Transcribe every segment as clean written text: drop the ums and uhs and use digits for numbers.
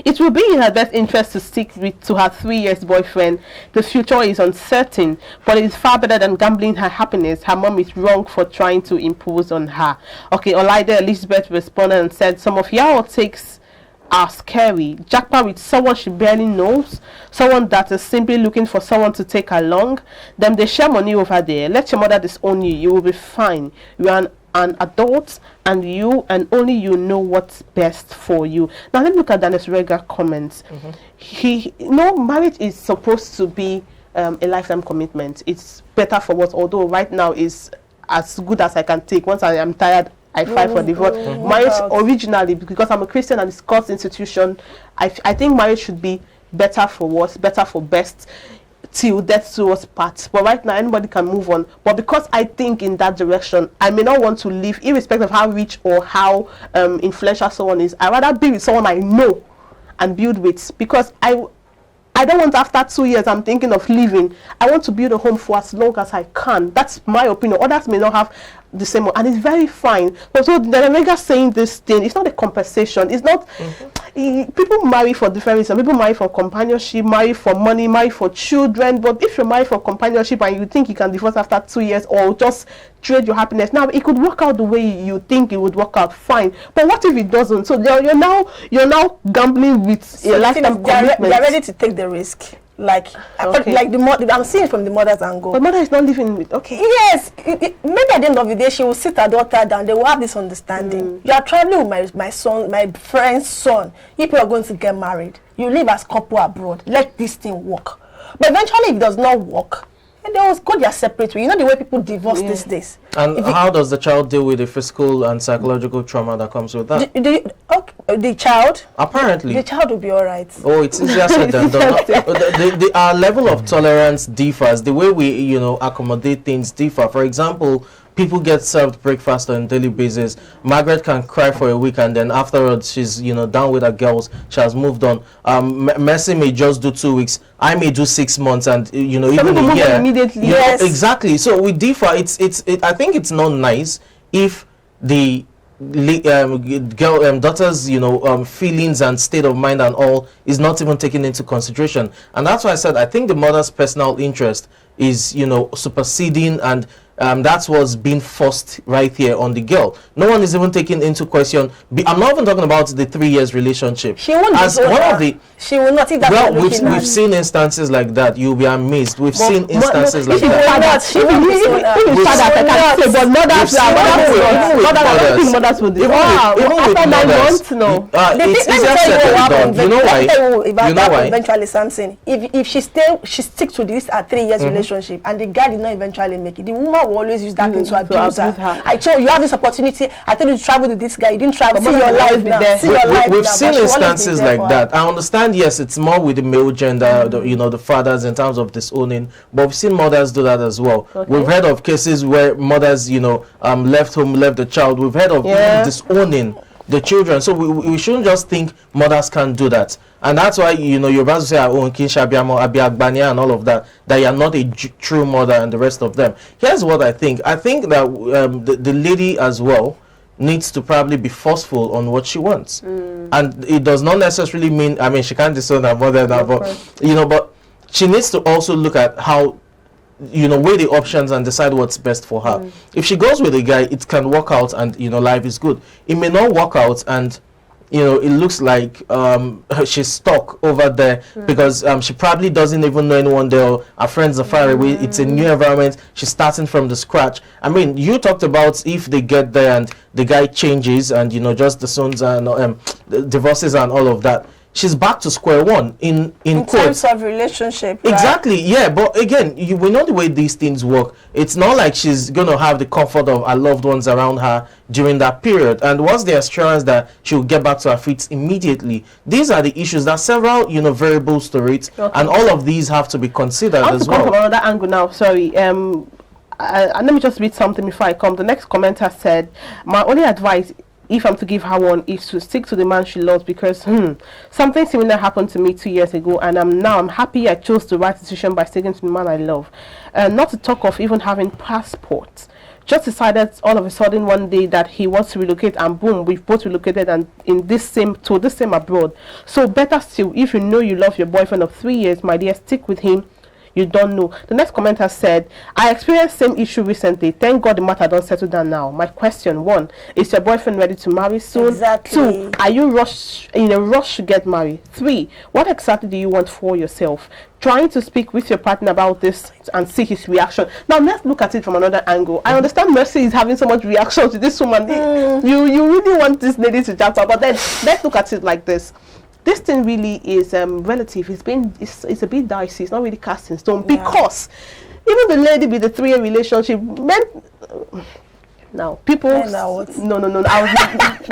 It will be in her best interest to stick to her 3 years boyfriend. The future is uncertain, but it is far better than gambling her happiness. Her mom is wrong for trying to impose on her. Okay, Olaide Elizabeth responded and said, some of y'all takes are scary. Jackpot with someone she barely knows, someone that is simply looking for someone to take along. Them they share money over there. Let your mother disown you. You will be fine. You are an adult, and you and only you know what's best for you. Now let's look at Dennis Rega comments. Marriage is supposed to be a lifetime commitment. It's better for what, although right now is as good as I can take. Once I am tired, I fight for divorce. Marriage originally, because I'm a Christian and it's God's institution, I think marriage should be better for what, better for best, till death do us part. But right now anybody can move on, but because I think in that direction, I may not want to live irrespective of how rich or how influential someone is. I rather be with someone I know and build with, because I don't want after 2 years I'm thinking of leaving. I want to build a home for as long as I can. That's my opinion. Others may not have the same, and it's very fine. But so the Omega saying this thing, it's not a compensation. It's not. People marry for different reasons. People marry for companionship, marry for money, marry for children. But if you marry for companionship and you think you can divorce after 2 years or just trade your happiness, now it could work out the way you think it would work out, fine. But what if it doesn't? So you're now gambling with a lifetime commitment. They're ready to take the risk. Like the mother, I'm seeing it from the mother's angle. But mother is not living with. Okay. Yes, maybe at the end of the day she will sit her daughter down. They will have this understanding. You are traveling with my son, my friend's son. If you are going to get married, you live as couple abroad. Let this thing work. But eventually, if it does not work, and they will go their separate way. You know the way people divorce these days. And how does the child deal with the physical and psychological trauma that comes with that? The child? Apparently. The child will be all right. Oh, it's easier said than done. Our level of tolerance differs. The way we, accommodate things differ. For example, people get served breakfast on a daily basis. Margaret can cry for a week and then afterwards she's, down with her girls. She has moved on. Mercy may just do 2 weeks. I may do 6 months and, even a year. Immediately. Yes. Exactly. So we differ. I think it's not nice if the daughter's feelings and state of mind and all is not even taken into consideration. And that's why I said I think the mother's personal interest is superseding, and that's what's being forced right here on the girl. No one is even taking into question. I'm not even talking about the 3 years relationship. She won't. As one of the. She will not. Well, we've seen instances like that. You'll be amazed. We've seen instances like that. She will not. But mothers would. Even with mothers, no. It's easier said than done. You know why? Eventually, something. If she sticks to this 3 years relationship, and the guy did not eventually make it, the woman will always use that thing to abuse her. I told you have this opportunity. I told you to travel with this guy. You didn't travel. See your life now. We've seen instances like that. I understand. Yes, it's more with the male gender, the fathers in terms of disowning, but we've seen mothers do that as well. Okay. We've heard of cases where mothers, left home, left the child. We've heard of disowning the children. So we shouldn't just think mothers can do that. And that's why, you're about to say, oh, Kinshabiamo, Abiagbania, and all of that, that you're not a true mother and the rest of them. Here's what I think. I think that the lady as well needs to probably be forceful on what she wants. And it does not necessarily mean, she can't disown her mother now, but she needs to also look at how, weigh the options and decide what's best for her. If she goes with a guy, it can work out and, life is good. It may not work out and, it looks like she's stuck over there because she probably doesn't even know anyone there. Her friends are far away. It's a new environment. She's starting from the scratch. You talked about if they get there and the guy changes and, just the sons and divorces and all of that. She's back to square one in terms of relationship. Right? Exactly, yeah. But again, we know the way these things work. It's not like she's going to have the comfort of her loved ones around her during that period. And what's the assurance that she'll get back to her feet immediately? These are the issues. There are several, variables to it, and all of these have to be considered as well. Come from another angle now. Sorry. Let me just read something before I come. The next commenter said, "My only advice, if I'm to give her one, is to stick to the man she loves, because something similar happened to me 2 years ago, and I'm happy I chose the right decision by sticking to the man I love. Not to talk of even having passports. just decided all of a sudden one day that he wants to relocate, and boom, we've both relocated and in this same abroad. So better still, if you know you love your boyfriend of 3 years, my dear, stick with him. You don't know. The next commenter said, I experienced same issue recently. Thank God the matter don't settle down now. My question: 1, is your boyfriend ready to marry soon? Exactly. 2, are you in a rush to get married? 3, what exactly do you want for yourself? Trying to speak with your partner about this and see his reaction. Now let's look at it from another angle. I understand Mercy is having so much reaction to this woman. You really want this lady to jump out, but then let's look at it like this. This thing really is relative. It's a bit dicey. It's not really cast in stone, because even the lady with the 3-year relationship, men now people no.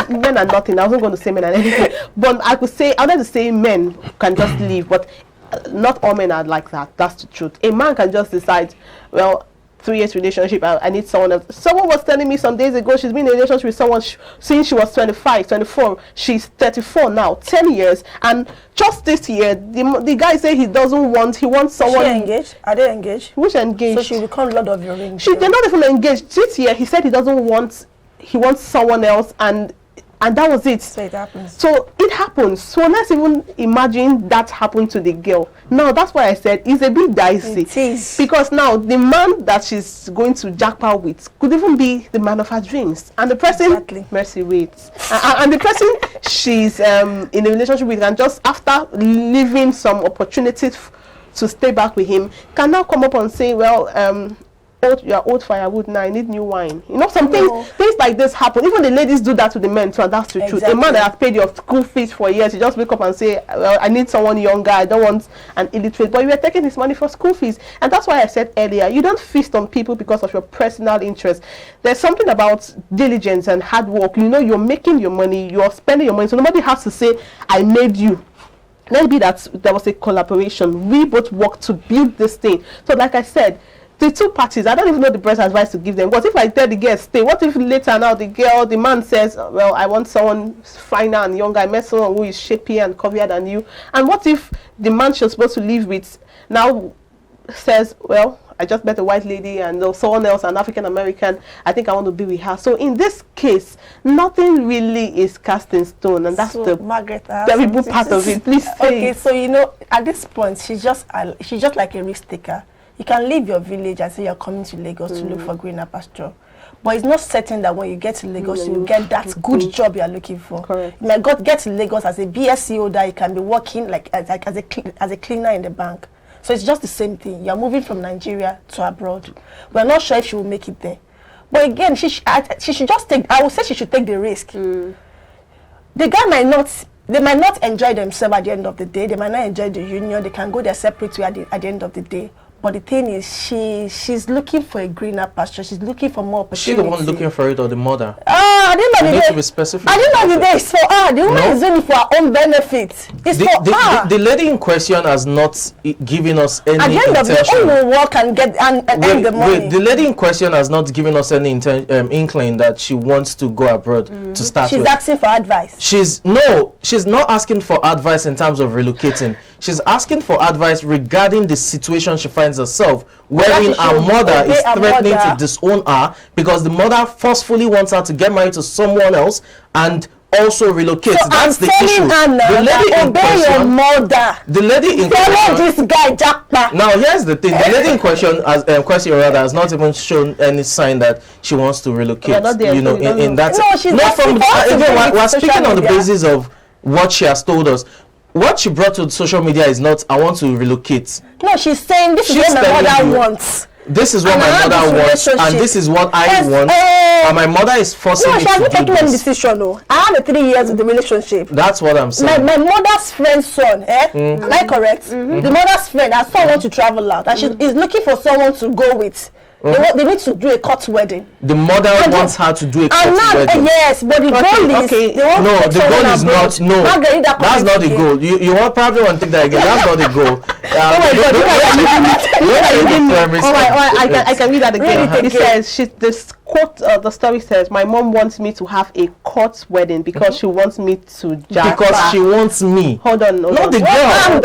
Men are nothing. I wasn't going to say men are anything, but I wanted to say men can just leave, but not all men are like that. That's the truth. A man can just decide, well, 3 years relationship, I need someone else. Someone was telling me some days ago she's been in a relationship with someone since she was 25, 24. She's 34 now, 10 years. And just this year, the guy said he wants someone. She engaged? Are they engaged? Which engaged? So she become Lord of your Rings. They're not even engaged. This year, he said he wants someone else, and that was it. So it happens. So it happens. So let's even imagine that happened to the girl. Now that's why I said it's a bit dicey. It is. Because now the man that she's going to jackpot with could even be the man of her dreams. And the person, Mercy waits. And the person she's in a relationship with, and just after leaving some opportunities to stay back with him, can now come up and say, well, you're old firewood now, I need new wine. You know, things like this happen. Even the ladies do that to the men too, and that's the truth. A man that has paid your school fees for years, you just wake up and say, well, I need someone younger, I don't want an illiterate, but you are taking his money for school fees. And that's why I said earlier, you don't feast on people because of your personal interest. There's something about diligence and hard work. You know, you're making your money, you're spending your money, so nobody has to say, I made you. Let it be that there was a collaboration. We both worked to build this thing. So like I said, the two parties, I don't even know the best advice to give them. What if I tell the girl stay? What if later now the man says, well, I want someone finer and younger, I met someone who is shappier and curvier than you? And what if the man she's supposed to live with now says, well, I just met a white lady and someone else, an African American, I think I want to be with her. So in this case, nothing really is cast in stone, and that's the terrible part of it. Please say. Okay, so you know, at this point, she's just like a risk taker. You can leave your village and say you're coming to Lagos to look for greener pasture. But it's not certain that when you get to Lagos, you get that good job you're looking for. Correct. You might get to Lagos as a BSc holder, you can be working as a cleaner in the bank. So it's just the same thing. You're moving from Nigeria to abroad. We're not sure if she will make it there. But again, she should just take, I would say she should take the risk. The guy they might not enjoy themselves at the end of the day. They might not enjoy the union. They can go their separate way at the end of the day. But the thing is, she's looking for a greener pasture. She's looking for more opportunity. Is she the one looking for it, or the mother? I didn't know you need to be specific. I didn't know the day. It's for her. The woman is doing it for her own benefit. It's for her. The lady in question has not given us any at the end of the day, all will work and get and earn the money. Wait, the lady in question has not given us any inkling that she wants to go abroad to start with. She's asking for advice. She's not asking for advice in terms of relocating. She's asking for advice regarding the situation she finds herself, wherein her mother is threatening to disown her because the mother forcefully wants her to get married to someone else and also relocate. So that's the issue. The lady in question, your mother. The lady in question. This guy Jackpa. Now here's the thing. The lady in question has not even shown any sign that she wants to relocate. You know, in that. No, she's not. Again, we're speaking on the basis of what she has told us. What she brought to social media is not, I want to relocate. No, she's saying this is what my mother wants. This is what my mother wants, and this is what I want. And my mother is forcing me to do this. No, she hasn't taken any decision. No, I had 3 years of the relationship. That's what I'm saying. My mother's friend's son, am I correct? The mother's friend, her son wants to travel out, and she is looking for someone to go with. They need to do a court wedding. The mother wants her to do a court wedding. Yes, but the goal is the goal is not. No, that's not the goal. You want probably want to take that again. That's not the goal. I can read that again. It says the story says, my mom wants me to have a court wedding because she wants me to jackpot. Because she wants me. Hold on. Not the girl.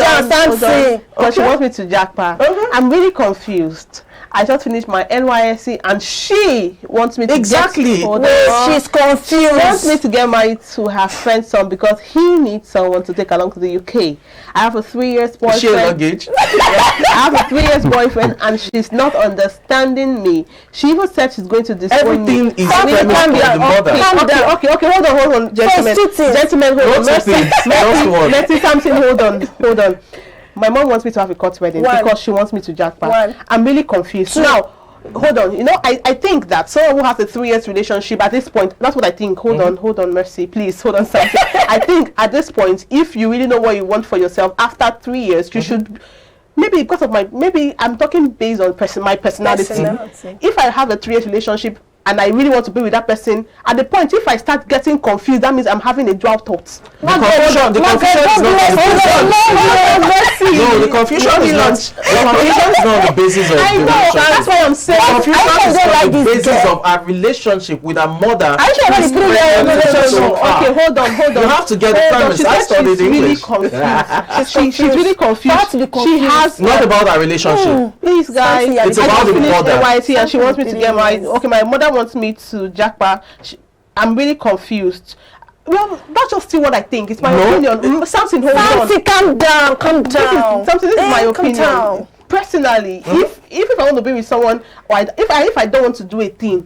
Because she wants me to jackpot. I'm really confused. I just finished my NYSC and she wants me to Exactly. She's confused. She wants me to get married to her friend's son because he needs someone to take along to the UK. I have a 3 years boyfriend. Is she a luggage? I have a 3 years boyfriend and she's not understanding me. She even said she's going to disown me. Everything is premised on the mother. Okay, hold on, gentlemen. Gentlemen, hold on. Mercy, something, hold on. My mom wants me to have a court wedding because she wants me to jackpot. I'm really confused. Now, hold on. You know, I think that someone who has a 3 years relationship at this point, that's what I think. Hold on, Mercy, please, hold on, something. I think at this point, if you really know what you want for yourself, after 3 years, you should. Maybe because of maybe I'm talking based on my personality. If I have a 3 years relationship and I really want to be with that person, at the point if I start getting confused, that means I'm having a drought thoughts. The confusion is not on the basis of I know, that's why I'm saying. Confusion is on the basis of a relationship with a mother. Okay, hold on. You have to get the premise. I studied English. She's really confused. She has not about our relationship. Please, guys. It's about the mother. NYSC and she wants me to get married. Okay, my mother wants me to jackpot. I'm really confused. Well, that's just still what I think. It's my opinion. Something, hold on. Calm down. Something. This is my opinion. Personally, if I want to be with someone, or if I don't want to do a thing,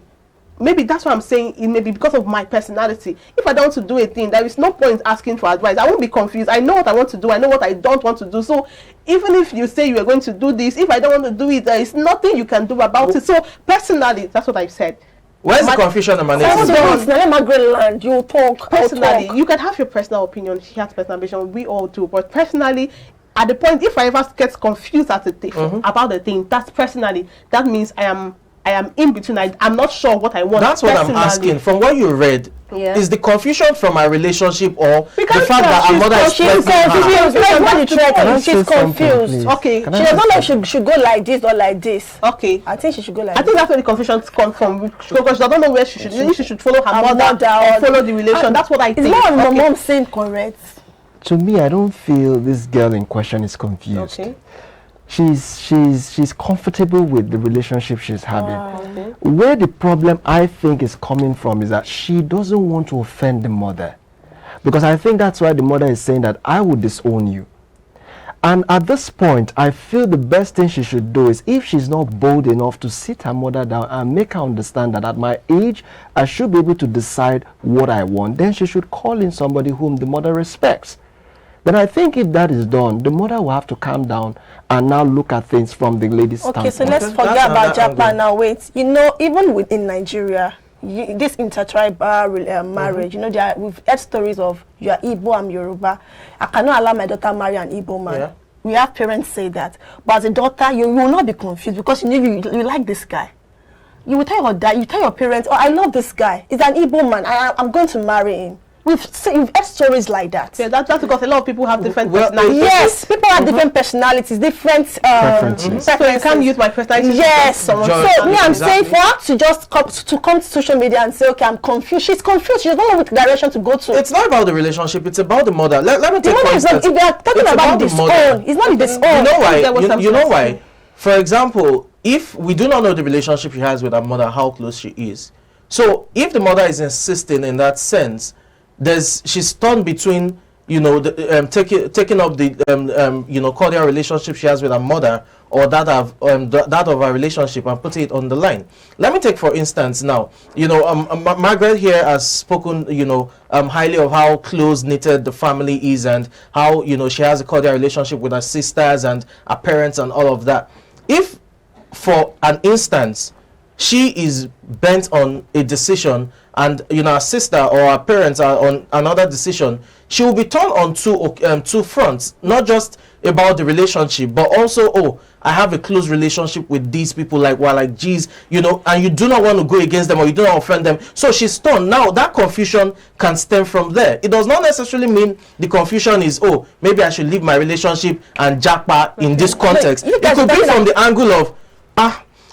maybe that's what I'm saying. It may be because of my personality. If I don't want to do a thing, there is no point asking for advice. I won't be confused. I know what I want to do. I know what I don't want to do. So even if you say you are going to do this, if I don't want to do it, there is nothing you can do about it. So personally, that's what I've said. Where's the confusion emanating? You talk personally. You can have your personal opinion. She has personal opinion. We all do. But personally, at the point, if I ever get confused at about the thing, that's personally. That means I am in between. I'm not sure what I want. That's what I'm asking. From what you read, is the confusion from a relationship or the fact that our mother is she's confused. Okay, she doesn't know she should go like this or like this. Okay, I think she should go like. I think that's where the confusion comes from because she doesn't know where she should. She should follow her mother or follow the relation. That's what I think. Is not my mom saying correct? To me, I don't feel this girl in question is confused. Okay. She's comfortable with the relationship she's having. Where the problem I think is coming from is that she doesn't want to offend the mother, because I think that's why the mother is saying that I would disown you. And at this point, I feel the best thing she should do is, if she's not bold enough to sit her mother down and make her understand that at my age I should be able to decide what I want, then she should call in somebody whom the mother respects. Then I think if that is done, the mother will have to calm down and now look at things from the lady's standpoint. Okay, so let's forget about Japan now. Wait, you know, even within Nigeria, this intertribal marriage, you know, we've heard stories of you are Igbo, I'm Yoruba. I cannot allow my daughter marry an Igbo man. Yeah. We have parents say that. But as a daughter, you will not be confused because you like this guy. You will tell your dad, you tell your parents, oh, I love this guy. He's an Igbo man. I'm going to marry him. We've heard stories like that. Yeah, that's because a lot of people have different personalities. Yes, people have different personalities, different preferences. So you can't use my personality. Yes. So me, I'm saying for her to just come to social media and say, okay, I'm confused. She's confused. She doesn't know which direction to go to. It's not about the relationship. It's about the mother. Let me take for instance. If they are talking about this own, it's not this own. You know why? You know why? For example, if we do not know the relationship she has with her mother, how close she is. So if the mother is insisting in that sense, she's torn between, you know, taking up the you know, cordial relationship she has with her mother, or that of her relationship, and putting it on the line. Let me take for instance now, you know, Margaret here has spoken, you know, highly of how close knitted the family is, and how, you know, she has a cordial relationship with her sisters and her parents and all of that. If for an instance she is bent on a decision, and, you know, her sister or her parents are on another decision, she will be torn on two fronts, not just about the relationship, but also, oh, I have a close relationship with these people, like geez, you know, and you do not want to go against them, or you do not offend them. So she's torn. Now that confusion can stem from there. It does not necessarily mean the confusion is, oh, maybe I should leave my relationship and jackpot in this context. It could be from the angle of,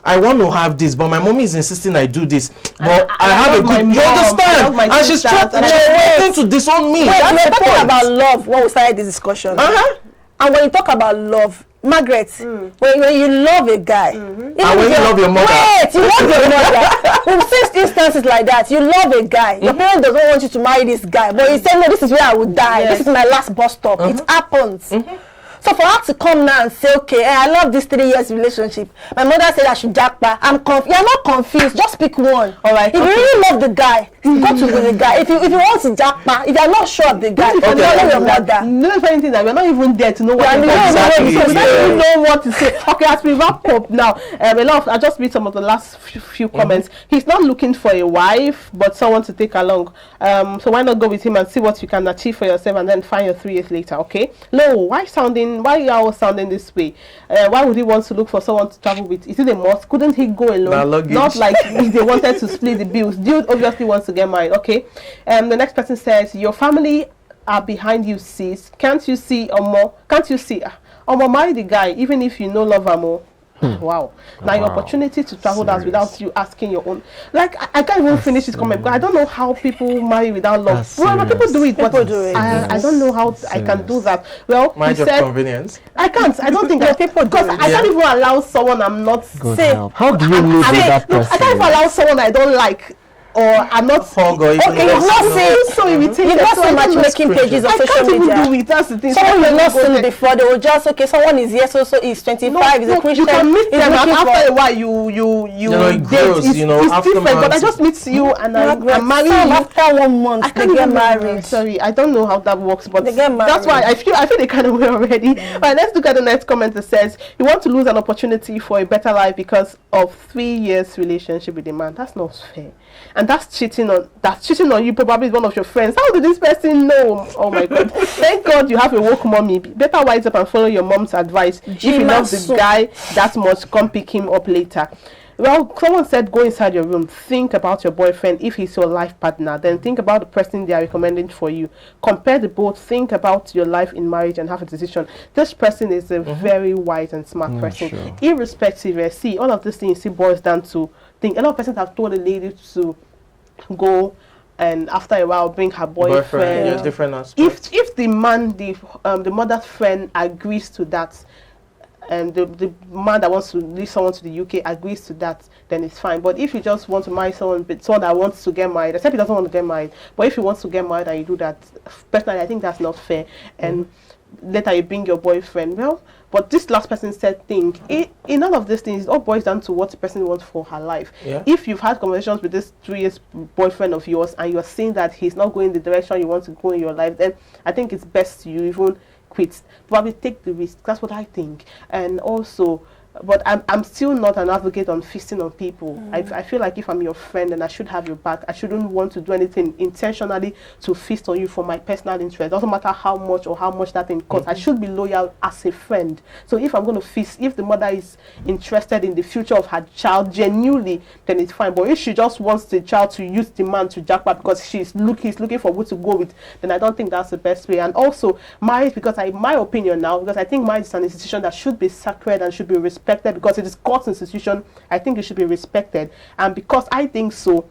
I want to have this, but my mommy is insisting I do this. But I have a good, you understand? And she's trying to disown me. Wait, we're talking about love when we started this discussion. And when you talk about love, Margaret, when you love a guy, and when you love your mother, wait, you love your mother. We've seen instances like that. You love a guy, your parents doesn't want you to marry this guy, but you say, no, this is where I would die. Yes. This is my last bus stop. It happens. So for her to come now and say, okay, I love this 3 years relationship. My mother said I should jackpot. I'm confused. You're not confused. Just pick one. All right. If you really love the guy, go to with the guy. If you want to jackpot, if you're not sure of the guy, you know your mother. No, if anything, that we're not even there to know what exactly. We don't even know what to say. Okay, as we wrap up now, I just read some of the last few comments. He's not looking for a wife, but someone to take along. So why not go with him and see what you can achieve for yourself, and then find your 3 years later? Okay. No, why are you all sounding this way? Why would he want to look for someone to travel with? Is it a must? Couldn't he go alone? Not like if they wanted to split the bills. Dude obviously wants to get married. Okay. The next person says, your family are behind you, sis. Can't you see Omo? Can't you see Omo, marry the guy even if you know love Omo? Wow. Now your opportunity to travel that without you asking your own. Like I can't even finish this comment because I don't know how people marry without love. Well, people do it, but I don't know how I can do that. Well, mind he of said, convenience. I can't. I don't think that people because I can't even allow someone I'm not say. How do you live with that person? I can't even allow someone I don't like. Or I'm not okay, you've not seen so irritated. You've not seen matchmaking pages on social media. I can't even do it. That's the thing. Someone you've not seen before, they will just someone is here, so is 25, is a Christian. You can meet them after a while. You it grows, it's different. But I just meet you and I marry you after 1 month. I can't get married. Sorry, I don't know how that works, but that's why I feel the kind of way already. But let's look at the next comment that says you want to lose an opportunity for a better life because of 3 years relationship with a man. That's not fair. And that's cheating on you, probably one of your friends. How did this person know? Oh my God. Thank God you have a woke mommy. Better wise up and follow your mom's advice. If you love the guy that much, come pick him up later. Well, someone said go inside your room, think about your boyfriend if he's your life partner, then think about the person they are recommending for you. Compare the both, think about your life in marriage and have a decision. This person is a very wise and smart person. Sure. Irrespective, see, all of these things boils down to think. A lot of persons have told a lady to go and after a while bring her boyfriend. Different aspects. If the man, the mother's friend agrees to that, and the man that wants to leave someone to the UK agrees to that, then it's fine. But if you just want to marry someone that wants to get married, except he doesn't want to get married, but if he wants to get married and you do that, personally I think that's not fair. And later you bring your boyfriend. Well, but this last person said thing, in all of these things, it all boils down to what the person wants for her life. Yeah. If you've had conversations with this 3 years boyfriend of yours and you're seeing that he's not going the direction you want to go in your life, then I think it's best you even quit. Probably take the risk. That's what I think. And also, but I'm still not an advocate on feasting on people. I feel like if I'm your friend and I should have your back, I shouldn't want to do anything intentionally to feast on you for my personal interest. Doesn't matter how much that thing costs. I should be loyal as a friend. So if I'm going to feast, if the mother is interested in the future of her child genuinely, then it's fine. But if she just wants the child to use the man to jackpot because he's looking for who to go with, then I don't think that's the best way. And also marriage, because my opinion now, because I think marriage is an institution that should be sacred and should be respected, because it is God's institution. I think it should be respected. And because I think so,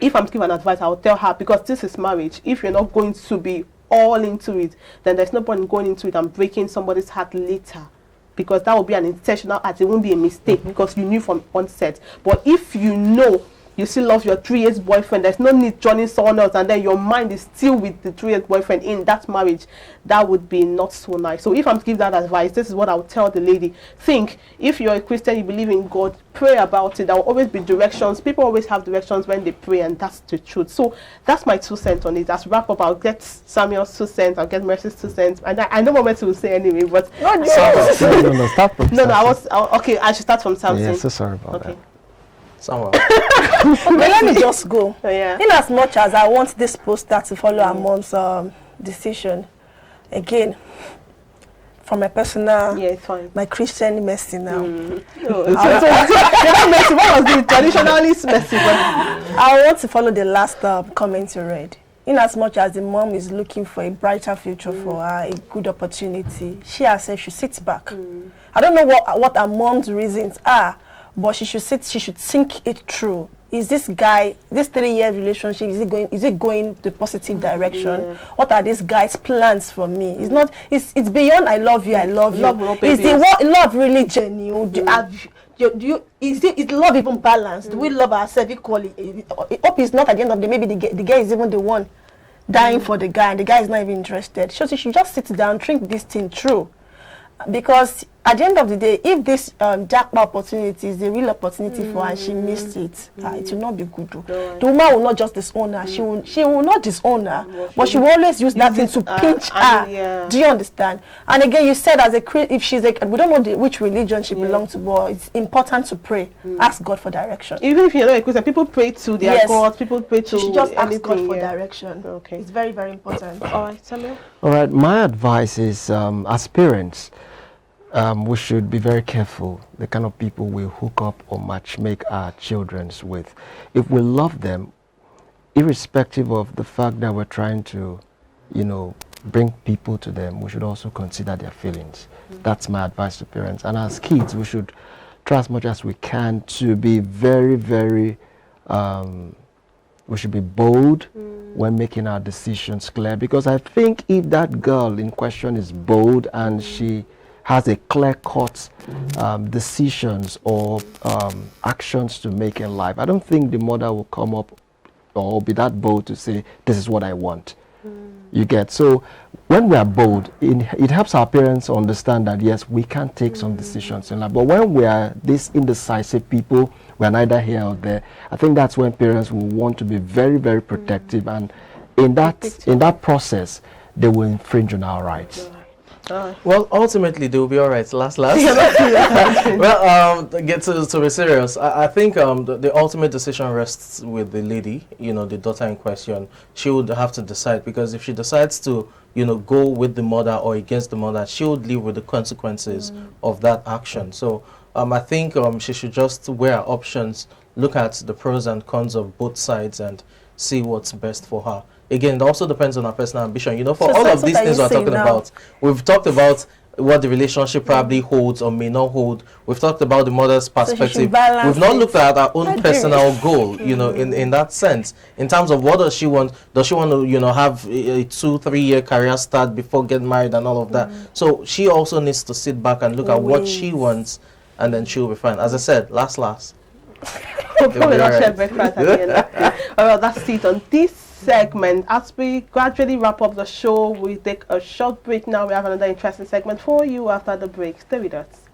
if I'm giving advice, I'll tell her, because this is marriage. If you're not going to be all into it, then there's no point in going into it and breaking somebody's heart later, because that will be an intentional act. It won't be a mistake because you knew from onset. But if you know you still love your 3 years boyfriend, there's no need joining someone else, and then your mind is still with the 3 years boyfriend in that marriage, that would be not so nice. So if I'm to give that advice, this is what I would tell the lady. Think, if you're a Christian, you believe in God, pray about it. There will always be directions. People always have directions when they pray, and that's the truth. So that's my 2 cents on it. As wrap up, I'll get Samuel's 2 cents, I'll get Mercy's 2 cents, and I know what Mercy will say anyway, but no, start from okay, I should start from something. Yeah, so sorry about that. Somewhere. But let me just go. Yeah. In as much as I want this poster to follow her mom's decision, again, from my personal, it's fine. My Christian messy now. What was the traditionally messy? I want to follow the last comment you read. In as much as the mom is looking for a brighter future for her, a good opportunity, she herself should sit back. I don't know what her mom's reasons are, but she should think it through. is this guy, this 3-year relationship, is it going the positive direction? Yeah. What are this guy's plans for me? It's not, it's beyond I love you, I love you. Is the love really genuine? Is love even balanced? Do we love ourselves equally? I hope it's not at the end of the day, maybe the guy is even the one dying for the guy, and the guy is not even interested. So she should just sit down, think this thing through. Because at the end of the day, if this jackpot opportunity is the real opportunity for her and she missed it, it will not be good. The woman will not just disown her. She will not disown her, but she will always use that thing to pinch her. Yeah. Do you understand? And again, you said as if she's we don't know which religion she belongs to, but it's important to pray. Ask God for direction. Even if you're not a Christian, people pray to their gods. People pray to. She should just ask God for yeah. direction. Okay. It's very, very important. All right, Samuel. All right, my advice is, as parents, we should be very careful the kind of people we hook up or matchmake our children with. If we love them, irrespective of the fact that we're trying to, bring people to them, we should also consider their feelings. That's my advice to parents. And as kids, we should try as much as we can to be very, very, we should be bold when making our decisions clear. Because I think if that girl in question is bold and she has a clear-cut decisions or actions to make in life, I don't think the mother will come up or be that bold to say, this is what I want. You get? So when we are bold, it helps our parents understand that, yes, we can take some decisions in life. But when we are these indecisive people, we are neither here or there, I think that's when parents will want to be very, very protective. And in that process, they will infringe on our rights. Well, ultimately they will be all right. Last. Well, get to be serious. I think the ultimate decision rests with the lady. The daughter in question. She would have to decide, because if she decides to, go with the mother or against the mother, she would live with the consequences of that action. So I think she should just weigh her options, look at the pros and cons of both sides, and see what's best for her. Again, it also depends on her personal ambition. For all of these things we're talking about, we've talked about what the relationship probably holds or may not hold. We've talked about the mother's perspective. We've not looked at our own personal goal, in that sense. In terms of what does she want? Does she want to, have a 2-3 year career start before getting married and all of that? So she also needs to sit back and look at what she wants, and then she'll be fine. As I said, last. Hopefully not share breakfast at the end. Well, that's it on this segment. As we gradually wrap up the show, we take a short break now. We have another interesting segment for you after the break. Stay with us.